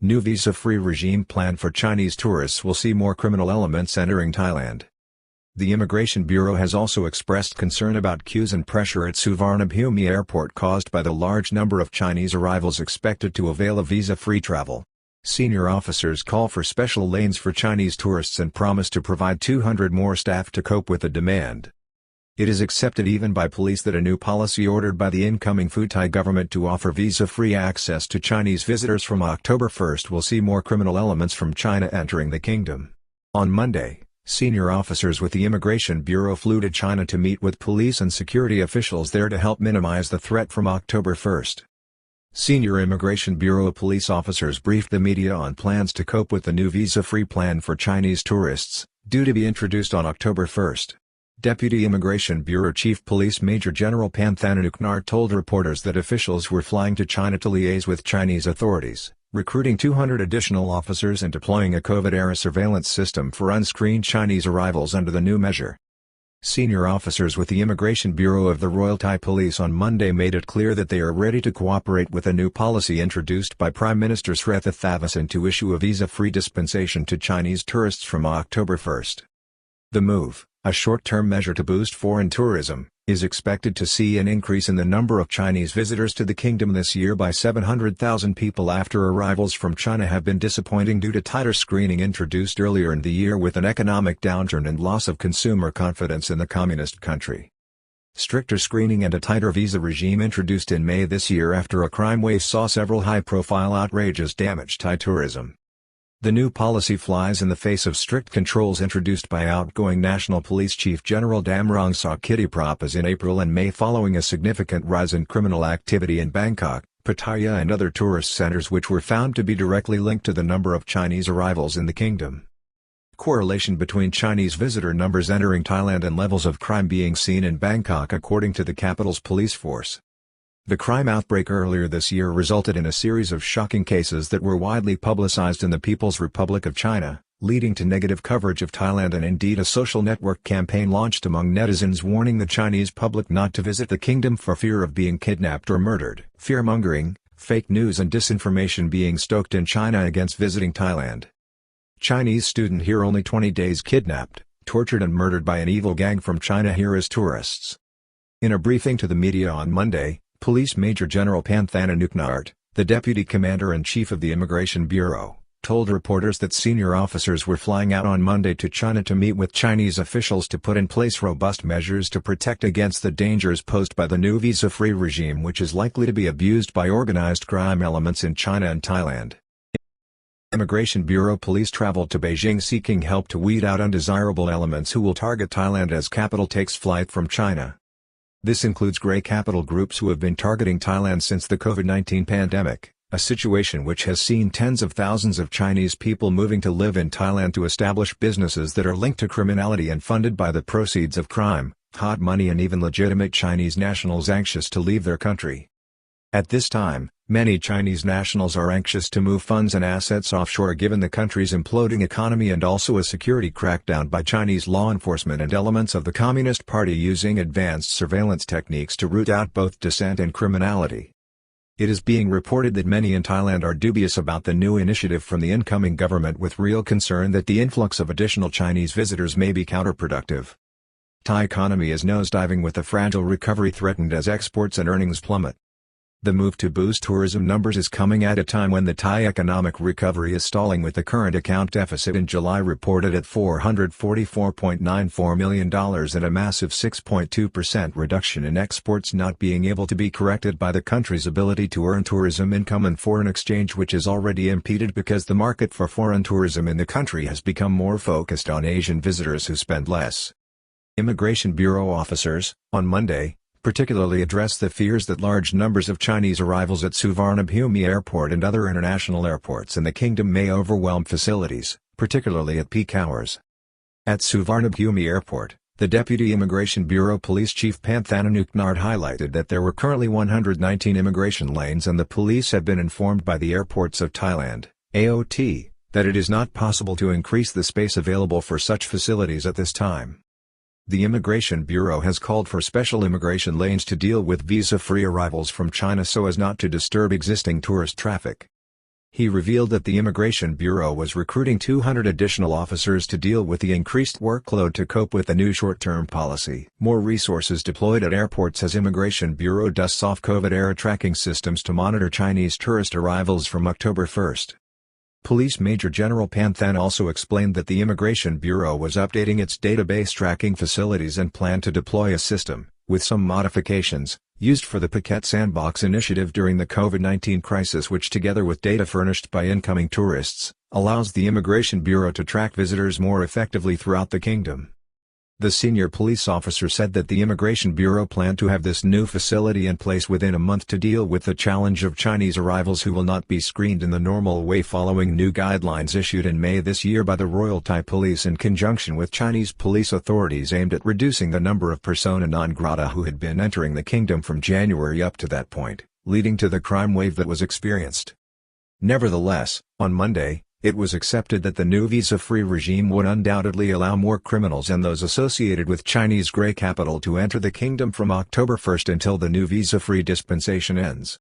New visa-free regime plan for Chinese tourists will see more criminal elements entering Thailand. The Immigration Bureau has also expressed concern about queues and pressure at Suvarnabhumi Airport caused by the large number of Chinese arrivals expected to avail of visa-free travel. Senior officers call for special lanes for Chinese tourists and promise to provide 200 more staff to cope with the demand. It is accepted even by police that a new policy ordered by the incoming Thai government to offer visa-free access to Chinese visitors from October 1 will see more criminal elements from China entering the kingdom. On Monday, senior officers with the Immigration Bureau flew to China to meet with police and security officials there to help minimize the threat from October 1. Senior Immigration Bureau police officers briefed the media on plans to cope with the new visa-free plan for Chinese tourists, due to be introduced on October 1. Deputy Immigration Bureau Chief Police Major General Panthananuknar told reporters that officials were flying to China to liaise with Chinese authorities, recruiting 200 additional officers and deploying a COVID-era surveillance system for unscreened Chinese arrivals under the new measure. Senior officers with the Immigration Bureau of the Royal Thai Police on Monday made it clear that they are ready to cooperate with a new policy introduced by Prime Minister Srettha Thavisin to issue a visa-free dispensation to Chinese tourists from October 1. The move, a short-term measure to boost foreign tourism, is expected to see an increase in the number of Chinese visitors to the kingdom this year by 700,000 people after arrivals from China have been disappointing due to tighter screening introduced earlier in the year with an economic downturn and loss of consumer confidence in the communist country. Stricter screening and a tighter visa regime introduced in May this year after a crime wave saw several high-profile outrages damage Thai tourism. The new policy flies in the face of strict controls introduced by outgoing National Police Chief General Damrong Sawkittiprappas in April and May following a significant rise in criminal activity in Bangkok, Pattaya and other tourist centers which were found to be directly linked to the number of Chinese arrivals in the kingdom. Correlation between Chinese visitor numbers entering Thailand and levels of crime being seen in Bangkok according to the capital's police force. The crime outbreak earlier this year resulted in a series of shocking cases that were widely publicized in the People's Republic of China, leading to negative coverage of Thailand and indeed a social network campaign launched among netizens warning the Chinese public not to visit the kingdom for fear of being kidnapped or murdered. Fear-mongering, fake news and disinformation being stoked in China against visiting Thailand. Chinese student here only 20 days kidnapped, tortured and murdered by an evil gang from China here as tourists. In a briefing to the media on Monday, Police Major General Panthananuknar, the Deputy Commander-in-Chief of the Immigration Bureau, told reporters that senior officers were flying out on Monday to China to meet with Chinese officials to put in place robust measures to protect against the dangers posed by the new visa-free regime which is likely to be abused by organized crime elements in China and Thailand. Immigration Bureau police traveled to Beijing seeking help to weed out undesirable elements who will target Thailand as capital takes flight from China. This includes grey capital groups who have been targeting Thailand since the COVID-19 pandemic, a situation which has seen tens of thousands of Chinese people moving to live in Thailand to establish businesses that are linked to criminality and funded by the proceeds of crime, hot money and even legitimate Chinese nationals anxious to leave their country. At this time, many Chinese nationals are anxious to move funds and assets offshore given the country's imploding economy and also a security crackdown by Chinese law enforcement and elements of the Communist Party using advanced surveillance techniques to root out both dissent and criminality. It is being reported that many in Thailand are dubious about the new initiative from the incoming government with real concern that the influx of additional Chinese visitors may be counterproductive. Thai economy is nosediving with a fragile recovery threatened as exports and earnings plummet. The move to boost tourism numbers is coming at a time when the Thai economic recovery is stalling with the current account deficit in July reported at $444.94 million and a massive 6.2% reduction in exports not being able to be corrected by the country's ability to earn tourism income and foreign exchange which is already impeded because the market for foreign tourism in the country has become more focused on Asian visitors who spend less. Immigration Bureau officers, on Monday, particularly addressed the fears that large numbers of Chinese arrivals at Suvarnabhumi Airport and other international airports in the kingdom may overwhelm facilities, particularly at peak hours. At Suvarnabhumi Airport, the Deputy Immigration Bureau Police Chief Panthananuknar highlighted that there were currently 119 immigration lanes and the police have been informed by the airports of Thailand, AOT, that it is not possible to increase the space available for such facilities at this time. The Immigration Bureau has called for special immigration lanes to deal with visa-free arrivals from China so as not to disturb existing tourist traffic. He revealed that the Immigration Bureau was recruiting 200 additional officers to deal with the increased workload to cope with the new short-term policy. More resources deployed at airports as Immigration Bureau dusts off COVID-era tracking systems to monitor Chinese tourist arrivals from October 1. Police Major General Panthan also explained that the Immigration Bureau was updating its database tracking facilities and planned to deploy a system, with some modifications, used for the Phuket Sandbox initiative during the COVID-19 crisis, which together with data furnished by incoming tourists, allows the Immigration Bureau to track visitors more effectively throughout the kingdom. The senior police officer said that the Immigration Bureau planned to have this new facility in place within a month to deal with the challenge of Chinese arrivals who will not be screened in the normal way following new guidelines issued in May this year by the Royal Thai Police in conjunction with Chinese police authorities aimed at reducing the number of persona non grata who had been entering the kingdom from January up to that point, leading to the crime wave that was experienced. Nevertheless, on Monday, it was accepted that the new visa-free regime would undoubtedly allow more criminals and those associated with Chinese grey capital to enter the kingdom from October 1 until the new visa-free dispensation ends.